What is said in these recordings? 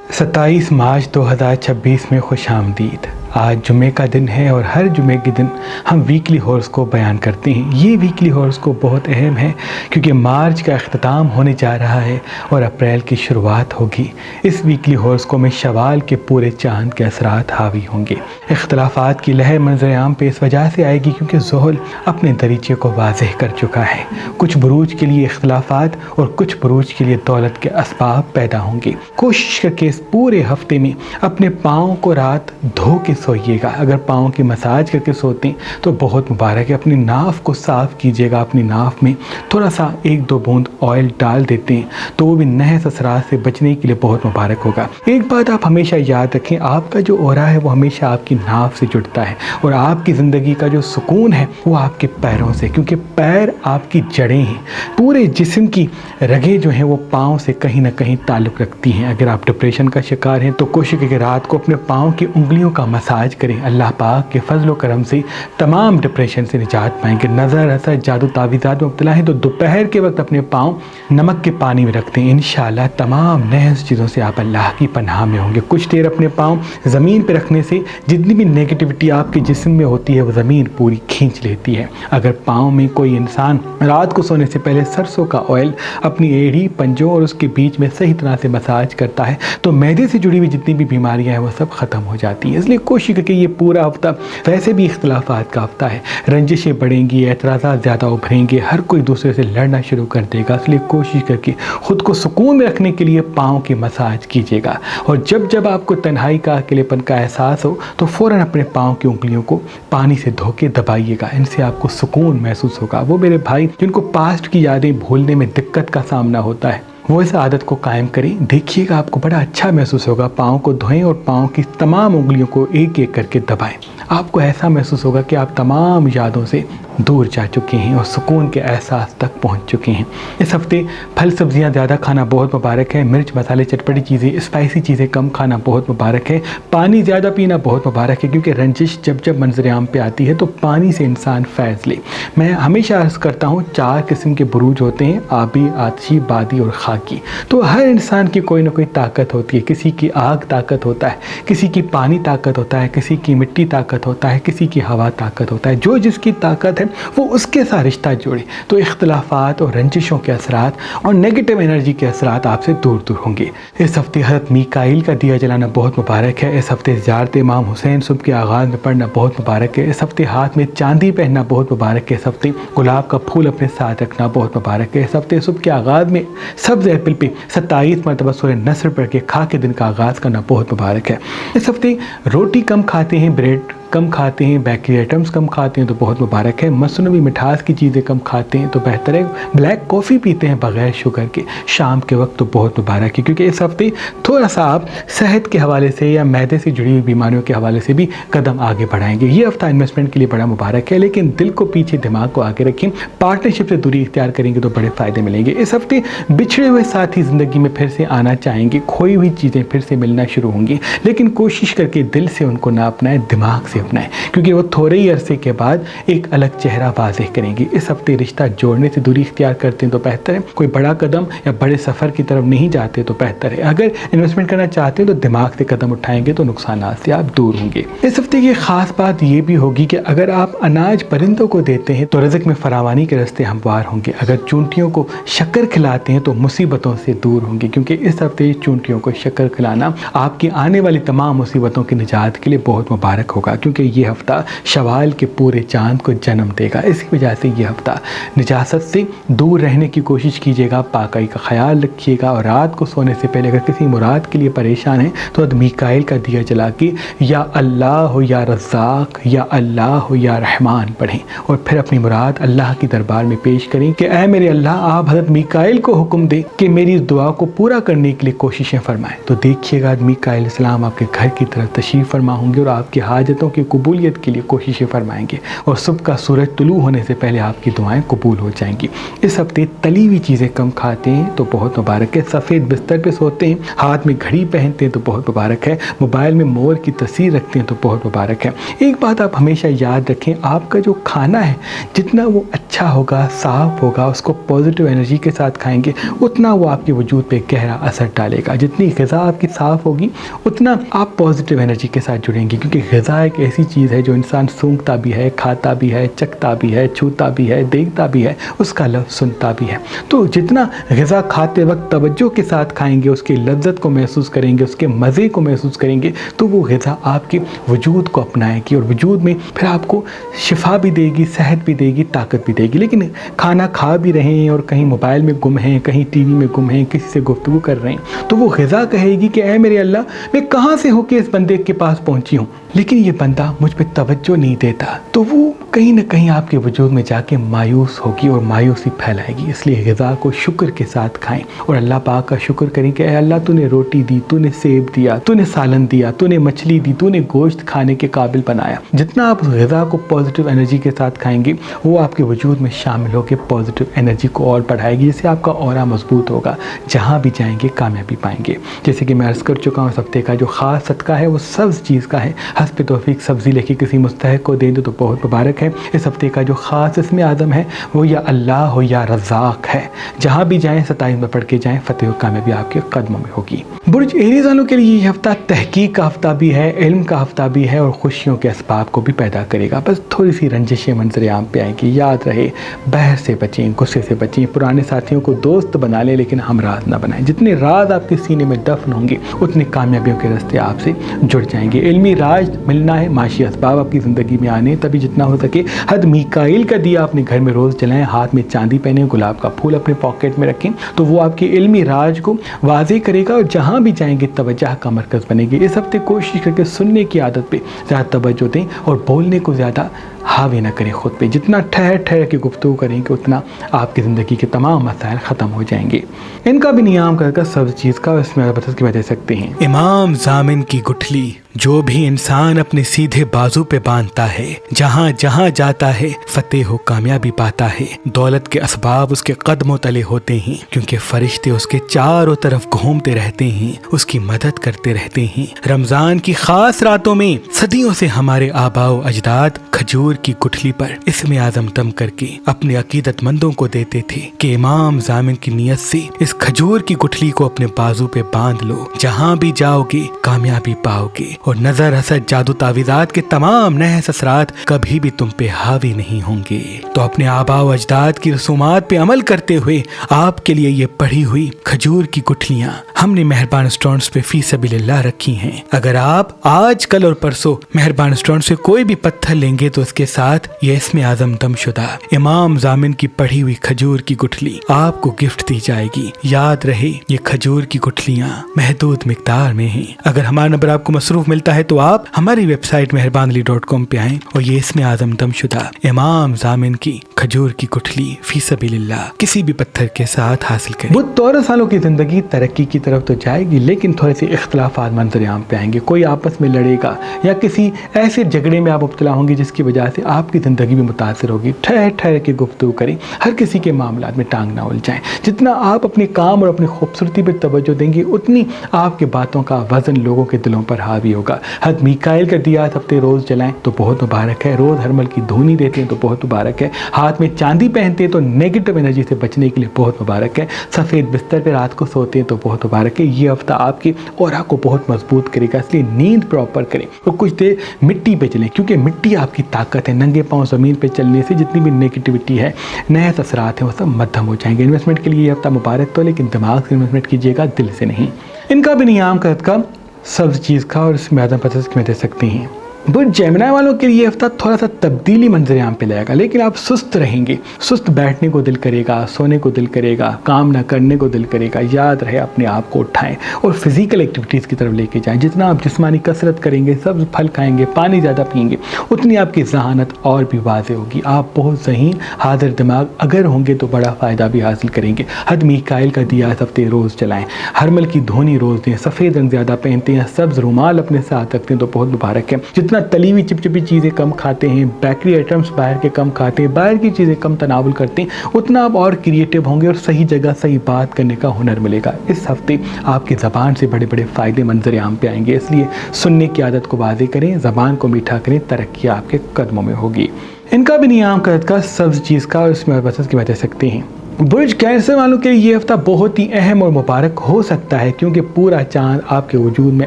27 मार्च 2026 में खुश आमदीद। आज जुमे का दिन है और हर जुमे के दिन हम वीकली हॉरोस्कोप बयान करते हैं। ये वीकली हॉरोस्कोप बहुत अहम है क्योंकि मार्च का अख्ताम होने जा रहा है और अप्रैल की शुरुआत होगी। इस वीकली हॉरोस्कोप में शवाल के पूरे चांद के असरात हावी होंगे। इख्तलाफात की लहर मंजर आम पे इस वजह से आएगी क्योंकि ज़ुहल अपने दरीचे को वाज़ेह कर चुका है। कुछ बुरूज के लिए इख्तलाफात और कुछ बुरूज के लिए दौलत के असबाब पैदा होंगे। कोशिश करके इस पूरे हफ्ते में अपने पाँव को रात धो के सोइएगा। अगर पाँव की मसाज करके सोते हैं तो बहुत मुबारक है। अपनी नाफ को साफ़ कीजिएगा। अपनी नाफ में थोड़ा सा 1-2 बूंद ऑयल डाल देते हैं तो वो भी नहस असरात से बचने के लिए बहुत मुबारक होगा। एक बात आप हमेशा याद रखें, आपका जो ऑरा है वो हमेशा आपकी नाफ से जुड़ता है और आपकी ज़िंदगी का जो सुकून है वो आपके पैरों से, क्योंकि पैर आपकी जड़ें हैं। पूरे जिस्म की रगें जो हैं वो पाँव से कहीं ना कहीं ताल्लुक़ रखती हैं। अगर आप डिप्रेशन का शिकार हैं तो कोशिश करें रात को अपने पाँव की उंगलियों का मसाज करें। अल्लाह पाक के फजल व करम से तमाम डिप्रेशन से निजात पाएंगे। नज़र असर जादू तावीज़ात में मुब्तला हैं तो दोपहर के वक्त अपने पाँव नमक के पानी में रखते हैं। इंशाअल्लाह तमाम नहस चीज़ों से आप अल्लाह की पनाह में होंगे। कुछ देर अपने पाँव ज़मीन पर रखने से जितनी भी नेगेटिविटी आपके जिस्म में होती है वो ज़मीन पूरी खींच लेती है। अगर पाँव में कोई इंसान रात को सोने से पहले सरसों का ऑयल अपनी एड़ी, पंजों और उसके बीच में सही तरह से मसाज करता है तो मैदे से जुड़ी हुई जितनी भी बीमारियां हैं वो सब ख़त्म हो जाती हैं। इसलिए कोशिश करके ये पूरा हफ्ता वैसे भी इख्तलाफात का हफ्ता है, रंजिशें बढ़ेंगी, एतराज़ात ज़्यादा उभरेंगे, हर कोई दूसरे से लड़ना शुरू कर देगा। इसलिए कोशिश करके ख़ुद को सुकून में रखने के लिए पाँव की मसाज कीजिएगा। और जब जब आपको तन्हाई का, अकेलेपन का एहसास हो तो फ़ौरन अपने पाँव की उंगलियों को पानी से धो के दबाइएगा। इनसे आपको सुकून महसूस होगा। वो मेरे भाई जिनको पास्ट की यादें भूलने में दिक्कत का सामना होता है वो इस आदत को कायम करें। देखिएगा आपको बड़ा अच्छा महसूस होगा। पाँव को धोएं और पाँव की तमाम उंगलियों को एक एक करके दबाएं। आपको ऐसा महसूस होगा कि आप तमाम यादों से दूर जा चुके हैं और सुकून के एहसास तक पहुंच चुके हैं। इस हफ्ते फल सब्जियां ज़्यादा खाना बहुत मुबारक है। मिर्च मसाले चटपटी चीज़ें, स्पाइसी चीज़ें कम खाना बहुत मुबारक है। पानी ज़्यादा पीना बहुत मुबारक है क्योंकि रंजिश जब जब मंजर आम पे आती है तो पानी से इंसान फैज़ ले। मैं हमेशा अर्ज़ करता हूँ 4 किस्म के बुरूज होते हैं, आबी, आतशी, बादी और खाकी। तो हर इंसान की कोई ना कोई ताकत होती है। किसी की आग ताकत होता है, किसी की पानी ताकत होता है, किसी की मिट्टी ताकत होता है, किसी की हवा ताकत होता है। जो जिसकी ताकत है वो उसके साथ रिश्ता जोड़े तो इख्तलाफात और रंजिशों के असरात और नेगेटिव एनर्जी के असरात आपसे दूर दूर होंगे। इस हफ्ते हज़रत मीकाईल का दिया जलाना बहुत मुबारक है। इस हफ्ते ज़ियारत इमाम हुसैन सुबह के आगाज़ में पढ़ना बहुत मुबारक है। इस हफ्ते हाथ में चांदी पहनना बहुत मुबारक है। इस हफ्ते गुलाब का फूल अपने साथ रखना बहुत मुबारक है। इस हफ्ते सुबह के आगाज़ में सब्ज़ एप्पल पे 27 मरतबा सूरह नस्र पढ़ के खा के दिन का आगाज़ करना बहुत मुबारक है। इस हफ्ते रोटी कम खाते हैं, ब्रेड कम खाते हैं, बेकरी आइटम्स कम खाते हैं तो बहुत मुबारक है। मसनूई मिठास की चीज़ें कम खाते हैं तो बेहतर है। ब्लैक कॉफ़ी पीते हैं बग़ैर शुगर के शाम के वक्त तो बहुत मुबारक है क्योंकि इस हफ्ते थोड़ा सा आप सेहत के हवाले से या मैदे से जुड़ी हुई बीमारियों के हवाले से भी कदम आगे बढ़ाएंगे। ये हफ्ता इन्वेस्टमेंट के लिए बड़ा मुबारक है, लेकिन दिल को पीछे, दिमाग को आगे रखें। पार्टनरशिप से दूरी इख्तियार करेंगे तो बड़े फ़ायदे मिलेंगे। इस हफ्ते बिछड़े हुए साथी ज़िंदगी में फिर से आना चाहेंगे, खोई हुई चीज़ें फिर से मिलना शुरू होंगी, लेकिन कोशिश करके दिल से उनको ना अपनाएं, दिमाग से अपनाएं क्योंकि वो थोड़े ही अरसे के बाद एक अलग चेहरा वाज़ेह करेंगे। इस हफ्ते रिश्ता जोड़ने से दूरी इख्तियार करते हैं तो बेहतर है। कोई बड़ा कदम या बड़े सफ़र की तरफ नहीं जाते तो बेहतर है। अगर इन्वेस्टमेंट करना चाहते हैं तो दिमाग से कदम उठाएंगे तो नुकसानात से आप दूर होंगे। इस हफ्ते की ख़ास बात ये भी होगी कि अगर आप अनाज परिंदों को देते हैं तो रिज़्क़ में फरावानी के रास्ते हमवार होंगे। अगर चूंटियों को शक्कर खिलाते हैं तो मुसीबतों से दूर होंगे क्योंकि इस हफ्ते चूंटियों को शक्कर खिलाना आपकी आने वाली तमाम मुसीबतों की निजात के लिए बहुत मुबारक होगा क्योंकि ये हफ्ता शवाल के पूरे चांद को जन्म देगा। इसी वजह से ये हफ्ता निजासत से दूर रहने की कोशिश कीजिएगा, पाकाई का ख्याल रखिएगा और रात को सोने से पहले अगर किसी मुराद के लिए परेशान हैं तो मीकाईल का दिया जला के या अल्लाह हो या रज़्ज़ाक़ या अल्लाह हो या रहमान पढ़ें और फिर अपनी मुराद अल्लाह की दरबार में पेश करें कि ऐ मेरे अल्लाह, आप हज़रत मीकाईल को हुक्म दें कि मेरी इस दुआ को पूरा करने के लिए कोशिशें फरमाएं। तो देखिएगा मीकाईल अलैहिस्सलाम आपके घर की तरफ तशरीफ़ फरमा होंगे और आपकी हाजतों की कबूलियत के लिए कोशिशें फरमाएंगे और सुबह का सूरज तुलू होने से पहले आपकी दुआएं कबूल हो जाएंगी। इस हफ्ते तली हुई चीज़ें कम खाते हैं तो बहुत मुबारक है। सफ़ेद बिस्तर पे सोते हैं, हाथ में घड़ी पहनते हैं तो बहुत मुबारक है। मोबाइल में मोर की तस्वीर रखते हैं तो बहुत मुबारक है। एक बात आप हमेशा याद रखें, आपका जो खाना है जितना वो अच्छा होगा, साफ़ होगा, उसको पॉजिटिव एनर्जी के साथ खाएंगे, उतना वो आपके वजूद पे गहरा असर डालेगा। जितनी ग़िज़ा आपकी साफ़ होगी उतना आप पॉजिटिव एनर्जी के साथ जुड़ेंगे, क्योंकि ग़िज़ा एक ऐसी चीज़ है जो इंसान सूंघता भी है, खाता भी है, चखता भी है, छूता भी है, देखता भी है, उसका लफ्ज़ सुनता भी है। तो जितना ग़िज़ा खाते वक्त तवज्जो के साथ खाएंगे, उसकी लज्जत को महसूस करेंगे, उसके मज़े को महसूस करेंगे, तो वो ग़िज़ा आपके वजूद को अपनाएगी और वजूद में फिर आपको शिफा भी देगी, सेहत भी देगी, ताकत भी देगी। लेकिन खाना खा भी रहे हैं और कहीं मोबाइल में गुम हैं, कहीं टीवी में गुम हैं, किसी से गुफ्तगू कर रहे हैं, तो वो ग़िज़ा कहेगी कि ऐ मेरे अल्लाह, मैं कहाँ से होके इस बंदे के पास पहुँची हूँ, लेकिन ये बंदा मुझ पर तवज्जो नहीं देता। तो वो कहीं ना कहीं आपके वजूद में जाके मायूस होगी और मायूसी फैलाएगी। इसलिए ग़िज़ा को शुक्र के साथ खाएं और अल्लाह पाक का शुक्र करें कि अल्लाह तूने रोटी दी, तूने सेब दिया, तूने सालन दिया, तूने मछली दी, तूने गोश्त खाने के काबिल बनाया। जितना आप ग़िज़ा को पॉजिटिव एनर्जी के साथ खाएंगे वो आपके वजूद में शामिल होकर पॉजिटिव एनर्जी को और बढ़ाएगी, जिससे आपका ऑरा मजबूत होगा, जहाँ भी जाएंगे कामयाबी पाएंगे। जैसे कि मैं अर्ज़ कर चुका हूँ, इस हफ्ते का जो ख़ास सदका है वो सब्ज़ चीज़ का है। हस्ब तौफीक सब्ज़ी लेके किसी मुस्तहिक को दे दो तो बहुत मुबारक है। इस हफ्ते का जो ख़ास इसमें आज़म है वो या अल्लाह हो या रज़ाक है। जहाँ भी जाएँ 27 में पढ़ के जाएँ, फ़तेह और कामयाबी आपके कदमों में होगी। बुर्ज एरीज़ वालों के लिए ये हफ्ता तहकीक का हफ्ता भी है, इल्म का हफ्ता भी है और खुशियों के असबाब को भी पैदा करेगा। बस थोड़ी सी रंजिशें मंजर आम पे आएंगी। याद रहे, बहस से बचें, गुस्से से बचें, पुराने साथियों को दोस्त बना लें लेकिन हम राज ना बनाएं। जितने राज आपके सीने में दफन होंगे उतनी कामयाबियों के रास्ते आपसे जुड़ जाएंगे। इल्मी राज मिलना है, माशी असबाब आपकी ज़िंदगी में आने, तभी जितना हो सके हद मीकाइल का दिया अपने घर में रोज़ जलाएं, हाथ में चांदी पहने, गुलाब का फूल अपने पॉकेट में रखें, तो वो आपके इल्मी राज को वाज़े करेगा और जहाँ भी जाएंगे तवज्जो का मरकज़ बनेगी। इस हफ्ते कोशिश करके सुनने की आदत पे ज़्यादा तवज्जो दें और बोलने को ज़्यादा हावी ना करें खुद पे। जितना ठहर ठहर के गुफ्तगू करेंगे उतना आपकी ज़िंदगी के तमाम मसाइल ख़त्म हो जाएंगे। इनका भी नियाम कर सब चीज़ का इसमें बता सकते हैं। इमाम ज़ामिन की गुठली जो भी इंसान अपने सीधे बाजू पे बांधता है, जहाँ जहाँ जाता है फतेह हो कामयाबी पाता है। दौलत के असबाब उसके कदमों तले होते हैं, क्योंकि फरिश्ते उसके चारों तरफ घूमते रहते हैं, उसकी मदद करते रहते हैं। रमज़ान की खास रातों में सदियों से हमारे आबाओ अजदाद खजूर की गुठली पर इसमें आज़म दम करके अपने अकीदतमंदों को देते थे कि इमाम ज़ामिन की नियत से इस खजूर की गुठली को अपने बाजू पे बांध लो, जहाँ भी जाओगे कामयाबी पाओगे और नजर हसद जादू तावीज़ात के तमाम नहस असरात कभी भी तुम पे हावी नहीं होंगे। तो अपने आबाओ अजदाद की रसूमात पे अमल करते हुए आपके लिए ये पड़ी हुई खजूर की गुठलियाँ हमने मेहरबान स्टोन्स पे फी सबीलिल्लाह रखी हैं। अगर आप आज कल और परसों मेहरबान स्टोन से कोई भी पत्थर लेंगे तो उसके साथ ये इसमें आज़म दमशुदा इमाम ज़ामिन की पड़ी हुई खजूर की गुठली आपको गिफ्ट दी जाएगी। याद रहे, ये खजूर की गुठलियाँ महदूद मिकदार में हैं। अगर हमारा नंबर आपको मसरूफ मिलता है तो आप हमारी वेबसाइट मेहरबानली.com पे आएं और ये इसमें आज़म दमशुदा इमाम ज़ामिन की खजूर की गुठली फी सबीलिल्लाह किसी भी पत्थर के साथ हासिल करें। वो 13 सालों की जिंदगी तरक्की की तरफ तो जाएगी, लेकिन थोड़े से इख्तलाफात मंजर आम पे आएंगे। कोई आपस में लड़ेगा या किसी ऐसे झगड़े में आप मुब्तला होंगे जिसकी वजह से आपकी ज़िंदगी भी मुतासर होगी। ठहर ठहर के गुफ्तगू करें, हर किसी के मामलात में टांग ना उलझाएं। जितना आप अपने काम और अपनी खूबसूरती पर तवज्जो देंगे उतनी आपके बातों का वजन लोगों के दिलों पर हावी होगा। हद मीकाइल का दिया हफ्ते रोज़ जलाएं तो बहुत मुबारक है। रोज़ हरमल की धूनी देते हैं तो बहुत मुबारक है। हाथ में चांदी पहनते हैं तो नेगेटिव एनर्जी से बचने के लिए बहुत मुबारक है। सफ़ेद बिस्तर पर रात को सोते हैं तो बहुत मुबारक है। ये हफ्ता आपके ऑरा को बहुत मजबूत करेगा, इसलिए नींद प्रॉपर करें और कुछ देर मिट्टी पे चलें, क्योंकि मिट्टी आपकी ताकत है। नंगे पाँव ज़मीन पे चलने से जितनी भी नेगेटिविटी है, नहस असरात हैं, वो सब मध्यम हो जाएंगे। इन्वेस्टमेंट के लिए ये हफ्ता मुबारक तो, लेकिन दिमाग से इन्वेस्टमेंट कीजिएगा, दिल से नहीं। इनका भी नियाम का सब चीज़ का और इसमें आदम पसंद में दे सकते हैं। बुध जेमिनी वालों के लिए हफ्ता थोड़ा सा तब्दीली मंजर आम पे लाएगा, लेकिन आप सुस्त रहेंगे। सुस्त बैठने को दिल करेगा, सोने को दिल करेगा, काम ना करने को दिल करेगा। याद रहे, अपने आप को उठाएं और फिजिकल एक्टिविटीज़ की तरफ लेके जाएं। जितना आप जिस्मानी कसरत करेंगे, सब फल खाएंगे, पानी ज़्यादा पिएंगे, उतनी आपकी जहानत और भी वाज़े होगी। आप बहुत ज़हीन हाजिर दिमाग अगर होंगे तो बड़ा फ़ायदा भी हासिल करेंगे। हद मीकाइल का दिया इस हफ्ते रोज़ चलाएँ। हरमल की धोनी रोज़ दें। सफ़ेद रंग ज़्यादा पहनते हैं, सब्ज़ रुमाल अपने साथ रखते हैं तो बहुत मुबारक है। जितना जितना तली हुई चिपचिपी चीज़ें कम खाते हैं, बेकरी आइटम्स बाहर के कम खाते हैं, बाहर की चीज़ें कम तनावुल करते हैं, उतना आप और क्रिएटिव होंगे और सही जगह सही बात करने का हुनर मिलेगा। इस हफ्ते आपकी ज़बान से बड़े बड़े फ़ायदे मंजर आम पे आएंगे, इसलिए सुनने की आदत को वाज़ेह करें, ज़बान को मीठा करें, तरक्की आपके कदमों में होगी। इनका भी नियाम करत का सब्ज़ चीज़ का और इसमें बसस की बता सकते हैं। बुर्ज कैंसर वालों के लिए ये हफ्ता बहुत ही अहम और मुबारक हो सकता है, क्योंकि पूरा चांद आपके वजूद में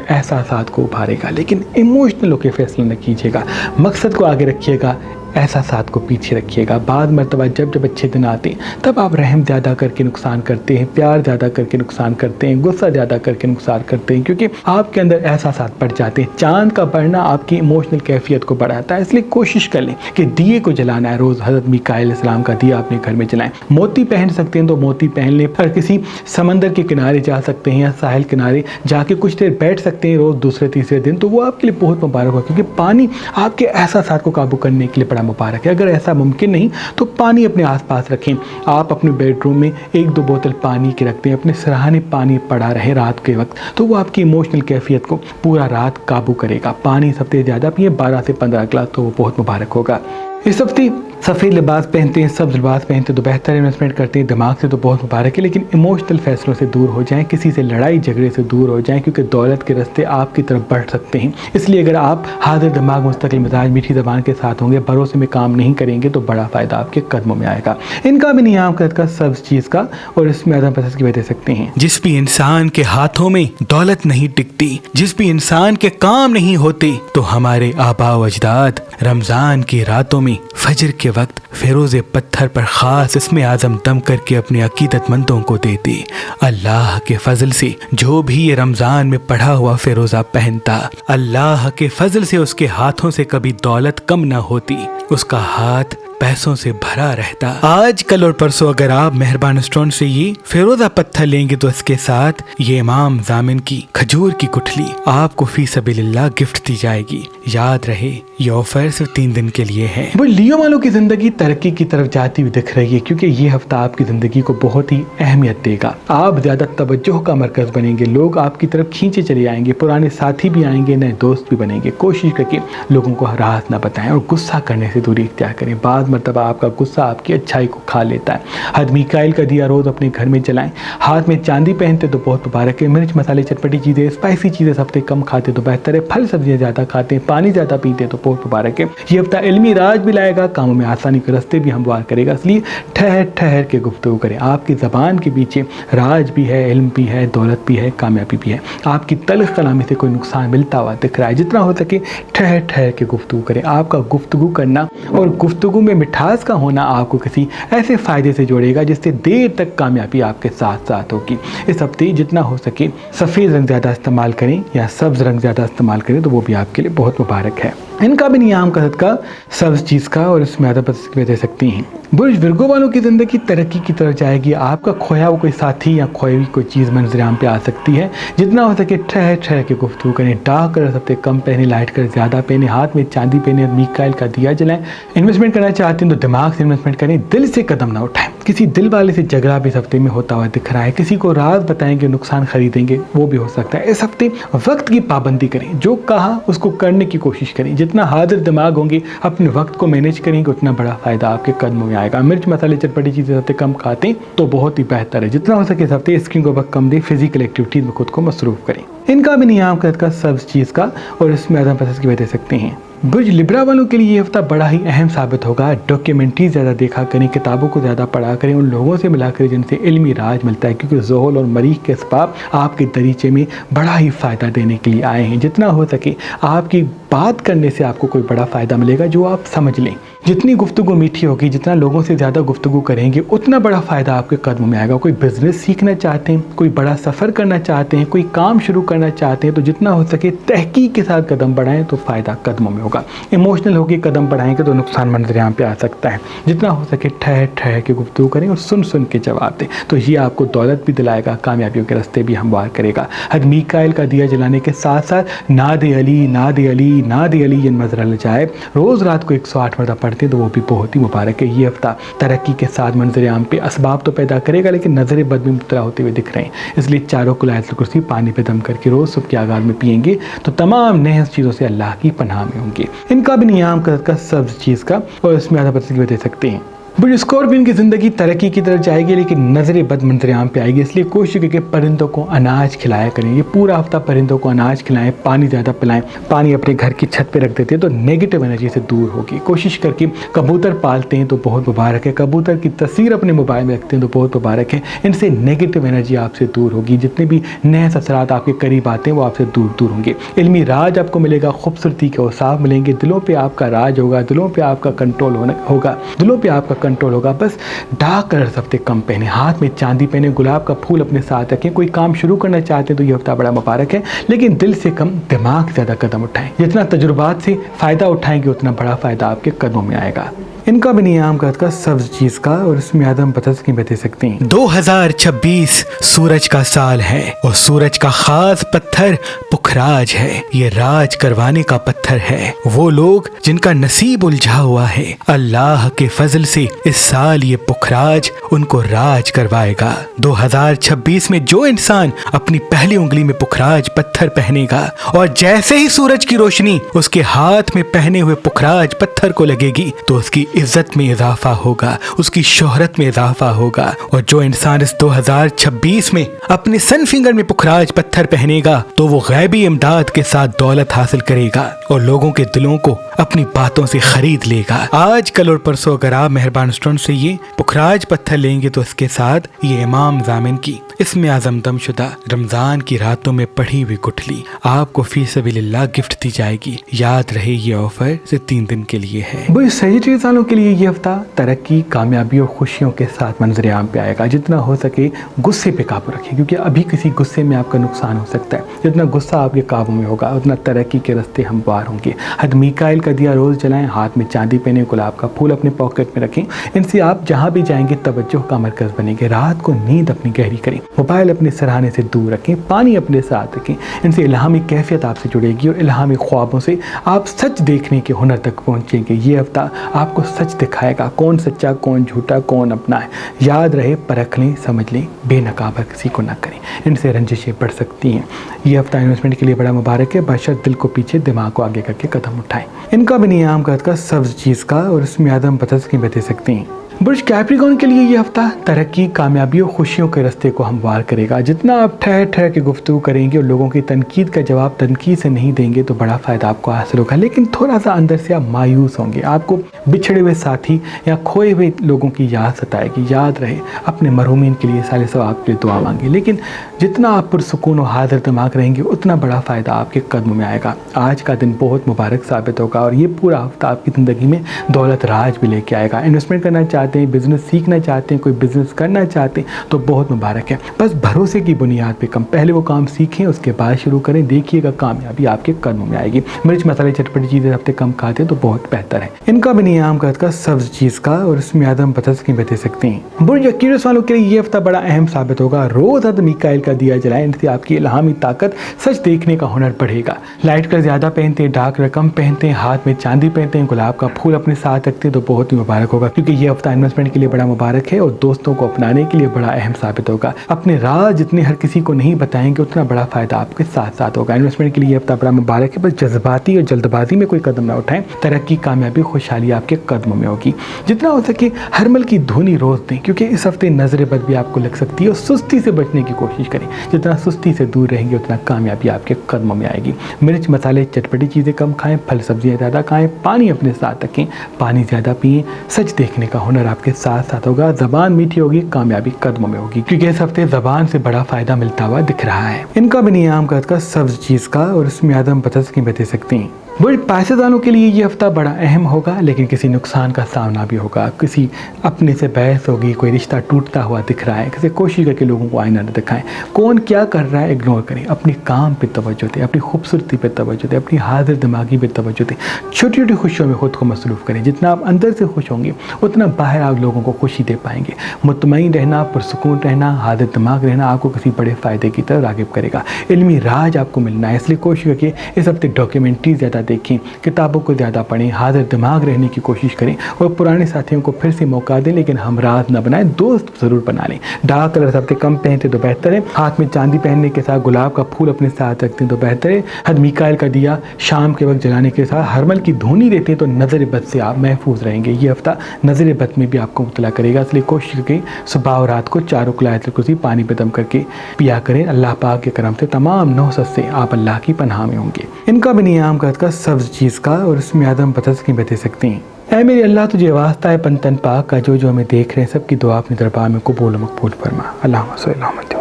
एहसासात को उभारेगा, लेकिन इमोशनल होकर फैसला न कीजिएगा, मकसद को आगे रखिएगा, एहसासात को पीछे रखिएगा। बाद मरतबा जब अच्छे दिन आते हैं तब आप रहम ज़्यादा करके नुकसान करते हैं, प्यार ज़्यादा करके नुकसान करते हैं, गुस्सा ज़्यादा करके नुकसान करते हैं, क्योंकि आपके अंदर एहसासात बढ़ जाते हैं। चांद का बढ़ना आपकी इमोशनल कैफियत को बढ़ाता है, इसलिए कोशिश कर लें कि दिए को जलाना है। रोज़ हज़रत मीकाईल अलैहिस्सलाम का दिया अपने घर में जलाएं। मोती पहन सकते हैं तो मोती पहन लें, और किसी समंदर के किनारे जा सकते हैं या साहिल किनारे जाके कुछ देर बैठ सकते हैं रोज़ दूसरे तीसरे दिन, तो वो आपके लिए बहुत मुबारक होगा, क्योंकि पानी आपके एहसासात को काबू करने के लिए बड़ा मुबारक है। अगर ऐसा मुमकिन नहीं तो पानी अपने आसपास रखें। आप अपने बेडरूम में 1-2 बोतल पानी की रखते हैं, अपने सराहने पानी पड़ा रहे रात के वक्त, तो वो आपकी इमोशनल कैफियत को पूरा रात काबू करेगा। पानी सबसे ज़्यादा पिए, 12 से 15 गिलास, तो वो बहुत मुबारक होगा। इस हफ्ते सफ़ेद लिबास पहनते हैं, सब्ज़ लिबास पहनते हैं तो बेहतर इन्वेस्टमेंट करते हैं, दिमाग से तो बहुत मुबारक है, लेकिन इमोशनल फैसलों से दूर हो जाएं, किसी से लड़ाई झगड़े से दूर हो जाएं, क्योंकि दौलत के रास्ते आपकी तरफ बढ़ सकते हैं। इसलिए अगर आप हाजिर दिमाग, मुस्तकिल मिजाज, मीठी ज़बान के साथ होंगे, भरोसे में काम नहीं करेंगे, तो बड़ा फ़ायदा आपके कदमों में आएगा। इनका भी नियाम का सब्ज़ चीज़ का और इसमें अदम पसंद की वजह सकते हैं। जिस भी इंसान के हाथों में दौलत नहीं टिकती, जिस भी इंसान के काम नहीं होते, तो हमारे आबा व अजदाद रमज़ान की रातों में फजर के वक्त फिरोज़े पत्थर पर खास इसमें आज़म दम करके अपने अकीदतमंदों को देते। अल्लाह के फजल से जो भी ये रमज़ान में पढ़ा हुआ फिरोज़ा पहनता, अल्लाह के फजल से उसके हाथों से कभी दौलत कम ना होती, उसका हाथ पैसों से भरा रहता। आज कल और परसों अगर आप मेहरबान स्टोन से ये फिरोजा पत्थर लेंगे तो इसके साथ ये इमाम जामिन की खजूर की गुठली आपको फी सबीलिल्लाह गिफ्ट दी जाएगी। याद रहे ये ऑफर सिर्फ 3 दिन के लिए है। वो लियो वालों की जिंदगी तरक्की की तरफ जाती हुई दिख रही है, क्योंकि ये हफ्ता आपकी जिंदगी को बहुत ही अहमियत देगा। आप ज्यादा तवज्जो का मरकज बनेंगे, लोग आपकी तरफ खींचे चले आएंगे, पुराने साथी भी आएंगे, नए दोस्त भी बनेंगे। कोशिश करके लोगों को राहत न बताएं और गुस्सा करने से दूरी इख्तियार करें। बाद मरतबा आपका गुस्सा आपकी अच्छाई को खा लेता है। हद मीकाईल का दिया रोज अपने घर में जलाएं। हाथ में चांदी पहनते तो बहुत मुबारक है। मिर्च मसाले चटपटी चीज़ें स्पाइसी चीज़ें हफ्ते कम खाते तो बेहतर है। फल सब्जियां ज़्यादा खाते हैं, पानी ज़्यादा पीते तो बहुत मुबारक है। ये हफ्ता इल्मी राज भी लाएगा, कामों में आसानी के रास्ते भी हमवार करेगा। इसलिए ठहर ठहर के गुफ्तगू करें। आपकी ज़बान के पीछे राज भी है, इल्म भी है, दौलत भी है, कामयाबी भी है। आपकी तल्ख कलामी से कोई नुकसान मिलता हुआ दिख रहा है, जितना हो सके ठहर ठहर के गुफ्तगू करें। आपका गुफ्तगू करना और गुफ्तगू में मिठास का होना आपको किसी ऐसे फ़ायदे से जोड़ेगा जिससे देर तक कामयाबी आपके साथ साथ होगी। इस हफ्ते जितना हो सके सफ़ेद रंग ज़्यादा इस्तेमाल करें या सब्ज़ रंग ज़्यादा इस्तेमाल करें तो वो भी आपके लिए बहुत मुबारक है। इनका भी नियाम का सदका सब्ज़ चीज़ का और इसमें ज़्यादा दे सकती हैं। बुर्ज विर्गो वालों की ज़िंदगी तरक्की की तरफ जाएगी। आपका खोया हुआ कोई साथी या खोई हुई कोई चीज़ मंजराम पे आ सकती है। जितना हो सके ठहर ठहर के गुफ्तगू करें। डार्क कलर सबसे कम पहने, लाइट कलर ज़्यादा पहने, हाथ में चांदी पहने, मीकाईल का दिया जलाएं। इन्वेस्टमेंट करना चाहते हैं तो दिमाग से इन्वेस्टमेंट करें, दिल से कदम ना उठाएं। किसी दिल वाले से झगड़ा भी इस हफ्ते में होता हुआ दिख रहा है। किसी को राज बताएंगे, नुकसान खरीदेंगे, वो भी हो सकता है। इस हफ्ते वक्त की पाबंदी करें, जो कहा उसको करने की कोशिश करें। जितना हाजिर दिमाग होंगे, अपने वक्त को मैनेज करेंगे, उतना बड़ा फ़ायदा आपके कदमों में आएगा। मिर्च मसाले चटपटी चीज़ें हफ्ते कम खाते हैं तो बहुत ही बेहतर है। जितना हो सके इस हफ्ते स्क्रीन को वक्त कम दें, फिजिकल एक्टिविटीज़ में खुद को मसरूफ़ करें। इनका भी नियाम का सब्ज़ चीज़ का और इसमें आदम पसंद की वजह सकते हैं। बुर्ज लिब्रा वालों के लिए ये हफ्ता बड़ा ही अहम साबित होगा। डॉक्यूमेंट्री ज़्यादा देखा करें, किताबों को ज़्यादा पढ़ा करें, उन लोगों से मिला करें जिनसे इल्मी राज मिलता है, क्योंकि ज़ोहल और मरीख के असबाब आपके दरीचे में बड़ा ही फ़ायदा देने के लिए आए हैं। जितना हो सके आपकी बात करने से आपको कोई बड़ा फ़ायदा मिलेगा जो आप समझ लें। जितनी गुफ्तगू मीठी होगी, जितना लोगों से ज़्यादा गुफ्तगू करेंगे, उतना बड़ा फ़ायदा आपके कदमों में आएगा। कोई बिज़नेस सीखना चाहते हैं, कोई बड़ा सफ़र करना चाहते हैं, कोई काम शुरू करना चाहते हैं तो जितना हो सके तहकीक के साथ कदम बढ़ाएं तो फ़ायदा कदमों में होगा। इमोशनल होकर कदम बढ़ाएंगे तो नुकसान मंजर पे आ सकता है। जितना हो सके ठहर ठहर के गुफ्तगू करें और सुन सुन के जवाब दें, तो ये आपको दौलत भी दिलाएगा, कामयाबियों के रास्ते भी हमवार करेगा। हद मीकाईल का दिया जलाने के साथ साथ नादे अली, नादे अली, फ़ी नादि अली मज़रल जाए रोज़ रात को 108 मरतबा पढ़ते हैं तो वो भी बहुत ही मुबारक है। ये हफ्ता तरक्की के साथ मंजर आम पे असबाब तो पैदा करेगा लेकिन नज़र बद में मुब्तला होते हुए दिख रहे हैं, इसलिए चारों कुल आयतुल कुर्सी पानी पे दम करके रोज़ सुबह के आगाज़ में पिएंगे तो तमाम नए चीज़ों से अल्लाह की पनाह में होंगे। इनका भी नियाम का सब्ज़ चीज़ का और इसमें आधा बदल दे सकते हैं। बुढ़ स्कॉर्पियन की ज़िंदगी तरक्की की तरफ जाएगी लेकिन नज़र बद मंजर आम पे आएगी, इसलिए कोशिश करके परिंदों को अनाज खिलाया करें। ये पूरा हफ्ता परिंदों को अनाज खिलाएं, पानी ज़्यादा पिलाएं। पानी अपने घर की छत पे रख देते हैं तो नेगेटिव एनर्जी से दूर होगी। कोशिश करके कबूतर पालते हैं तो बहुत मुबारक है, कबूतर की तस्वीर अपने मोबाइल में रखते हैं तो बहुत मुबारक है। इनसे नेगेटिव एनर्जी आपसे दूर होगी, जितने भी नए असरात आपके करीब आते हैं वो आपसे दूर दूर होंगे। इल्मी राज आपको मिलेगा, खूबसूरती के औसाफ मिलेंगे, दिलों पर आपका राज होगा, दिलों पर आपका कंट्रोल होगा, दिलों पर आपका कंट्रोल होगा। बस डार्क कलर हफ्ते कम पहने, हाथ में चांदी पहने, गुलाब का फूल अपने साथ रखें। कोई काम शुरू करना चाहते हैं तो ये हफ्ता बड़ा मुबारक है, लेकिन दिल से कम दिमाग ज़्यादा कदम उठाएं। जितना तजुर्बात से फ़ायदा उठाएंगे उतना बड़ा फ़ायदा आपके कदमों में आएगा। इनका भी नियाम का सब्ज़ चीज़ का और इसमें आदम बतस की बता सकते हैं। 2026 सूरज का साल है और सूरज का खास पत्थर पुखराज है। ये राज करवाने का पत्थर है। वो लोग जिनका नसीब उलझा हुआ है, अल्लाह के फजल से इस साल ये पुखराज उनको राज करवाएगा। 2026 में जो इंसान अपनी पहली उंगली में पुखराज पत्थर पहनेगा और जैसे ही सूरज की रोशनी उसके हाथ में पहने हुए पुखराज पत्थर को लगेगी तो उसकी इज्जत में इजाफा होगा, उसकी शोहरत में इजाफा होगा। और जो इंसान इस 2026 में अपने सन फिंगर में पुखराज पत्थर पहनेगा तो वो गैबी इमदाद के साथ दौलत हासिल करेगा और लोगों के दिलों को अपनी बातों से खरीद लेगा। आज कल और परसों अगर आप मेहरबान स्टोन से ये पुखराज पत्थर लेंगे तो इसके साथ ये इमाम जामिन की इसमें आज़म दमशुदा रमज़ान की रातों में पढ़ी हुई गुठली आपको फी सबीलिल्लाह गिफ्ट दी जाएगी। याद रहे ये ऑफर सिर्फ 3 दिन के लिए है। वो सही चीज़ वालों के लिए ये हफ्ता तरक्की, कामयाबी और खुशियों के साथ मंजर आम पे आएगा। जितना हो सके गुस्से पे काबू रखें, क्योंकि अभी किसी गुस्से में आपका नुकसान हो सकता है। जितना गुस्सा आपके काबू में होगा उतना तरक्की के रास्ते हमवार होंगे। हद मीकाइल का दिया रोज़ जलाएं, हाथ में चांदी पहने, गुलाब का फूल अपने पॉकेट में रखें। इनसे आप जहाँ भी जाएंगे तवज्जो का मरकज़ बनेंगे। रात को नींद अपनी गहरी करें, मोबाइल अपने सराहने से दूर रखें, पानी अपने साथ रखें। इनसे इल्हामी कैफियत आपसे जुड़ेगी और इल्हामी ख्वाबों से आप सच देखने के हुनर तक पहुँचेंगे। ये हफ्ता आपको सच दिखाएगा, कौन सच्चा कौन झूठा कौन अपना है। याद रहे, परख लें, समझ लें, बेनकाबा किसी को ना करें, इनसे रंजिशें बढ़ सकती हैं। ये हफ्ता इन्वेस्टमेंट के लिए बड़ा मुबारक है, बशर्ते दिल को पीछे दिमाग को आगे करके कदम उठाएं। इनका भी नियाम का सब्ज़ चीज़ का और इसमें आदम बतस की बता सकती हैं। बुर्ज कैप्रिकॉर्न के लिए ये हफ्ता तरक्की, कामयाबी और खुशियों के रास्ते को हमवार करेगा। जितना आप ठहर ठहर के गुफ्तगू करेंगे और लोगों की तनकीद का जवाब तनकीद से नहीं देंगे तो बड़ा फ़ायदा आपको हासिल होगा। लेकिन थोड़ा सा अंदर से आप मायूस होंगे, आपको बिछड़े हुए साथी या खोए हुए लोगों की याद सताएगी। याद रहे, अपने मरहूमीन के लिए साले सवाब के लिए दुआ मांगे। लेकिन जितना आप पुरसुकून और हाजिर दिमाग रहेंगे उतना बड़ा फ़ायदा आपके कदमों में आएगा। आज का दिन बहुत मुबारक साबित होगा और ये पूरा हफ्ता आपकी ज़िंदगी में दौलत राज भी लेके आएगा। इन्वेस्टमेंट करना चाहते हैं, बिजनेस सीखना चाहते हैं, कोई बिजनेस करना चाहते हैं तो बहुत मुबारक है। बस भरोसे की बुनियाद पे कम पहले वो काम सीखें, उसके बाद शुरू करें, देखिएगा कामयाबी आपके कदमों में आएगी। मिर्च मसाले चटपटी चीज़ें हफ्ते कम खाते हैं तो बहुत बेहतर है। इनका भी नियाम का सब्ज़ चीज़ का और इसमें आदम बतस की बता सकते हैं। बुर्ज एक्वेरियस वालों के लिए ये हफ्ता बड़ा अहम साबित होगा। रोज़ हद मीकाइल का दिया जलाएं, इनसे आपकी इल्हामी ताकत, सच देखने का हुनर बढ़ेगा। लाइट कलर ज़्यादा पहनते हैं, डार्क रकम पहनते हैं, हाथ में चांदी पहनते हैं, गुलाब का फूल अपने साथ रखते हैं तो बहुत ही मुबारक होगा, क्योंकि ये हफ्ता इन्वेस्टमेंट के लिए बड़ा मुबारक है और दोस्तों को अपनाने के लिए बड़ा अहम साबित होगा। अपने राज जितने हर किसी को नहीं बताएंगे उतना बड़ा फ़ायदा आपके साथ साथ होगा। इन्वेस्टमेंट के लिए हफ्ता बड़ा मुबारक है, बस जज्बाती और जल्दबाजी में कोई कदम ना उठाएं। तरक्की, कामयाबी, खुशहाली आपके कदमों में होगी। जितना हो सके हरमल की धुनी रोज़ दें, क्योंकि इस हफ्ते नजर बद भी आपको लग सकती है और सुस्ती से बचने की कोशिश करें। जितना सुस्ती से दूर रहेंगे उतना कामयाबी आपके कदमों में आएगी। मिर्च मसाले चटपटी चीज़ें कम खाएं, फल सब्जियाँ ज़्यादा खाएं, पानी अपने साथ रखें, पानी ज़्यादा पिएं। सच देखने का हुनर आपके साथ साथ होगा। ज़बान मीठी होगी, कामयाबी कदमों में होगी, क्योंकि इस हफ्ते ज़बान से बड़ा फ़ायदा मिलता हुआ दिख रहा है। इनका भी नियाम का सब्ज़ चीज़ का और इसमें आदम बतस की बता सकते हैं। बड़े पैसेदारों के लिए ये हफ्ता बड़ा अहम होगा, लेकिन किसी नुकसान का सामना भी होगा। किसी अपने से बहस होगी, कोई रिश्ता टूटता हुआ दिख रहा है। किसी कोशिश करके लोगों को आईना न दिखाएं। कौन क्या कर रहा है इग्नोर करें, अपने काम पे तवज्जो दें, अपनी खूबसूरती पे तवज्जो दें, अपनी हाजिर दिमागी पे तवज्जो दें। छोटी छोटी खुशियों में खुद को मसरूफ़ करें। जितना आप अंदर से खुश होंगे उतना बाहर आप लोगों को खुशी दे पाएंगे। मुतमईन रहना, पुरसुकून रहना, हाजिर दिमाग रहना आपको किसी बड़े फ़ायदे की तरफ राग़िब करेगा। इल्मी राज आपको मिलना है, इसलिए कोशिश करके इस हफ्ते डॉक्यूमेंट्री ज़्यादा دیکھیں, کتابوں کو زیادہ پڑھیں, حاضر دماغ رہنے کی کوشش کریں اور پرانے ساتھیوں کو پھر سے موقع دیں, لیکن ہمراز نہ بنائیں, دوست ضرور بنا لیں. ڈارک کلر سب سے کم پہنتے تو بہتر ہے. ہاتھ میں چاندی پہننے کے ساتھ گلاب کا پھول اپنے ساتھ رکھتے ہیں تو بہتر ہے. حد میکائل کا دیا شام کے وقت جلانے کے ساتھ ہرمل کی دھونی دیتے ہیں تو نظر بد سے آپ محفوظ رہیں گے. یہ ہفتہ نظر بد میں بھی آپ کو مبتلا کرے گا, اس لیے کوشش کریں صبح اور رات کو 4 آیت الکرسی پانی پہ دم کر کے پیا کریں. اللہ پاک کے کرم سے تمام نحست سے آپ اللہ کی پناہ میں ہوں گے. ان کا بھی نیام کا سبز چیز کا اور اس میں آدم بتس کی بتے سکتے ہیں. اے میرے اللہ تجھے واسطہ ہے پنتن پاک کا, جو ہمیں دیکھ رہے ہیں سب کی دعا اپنے دربار میں قبول و مقبول فرما. اللہم صلی اللہ علیہ وسلم.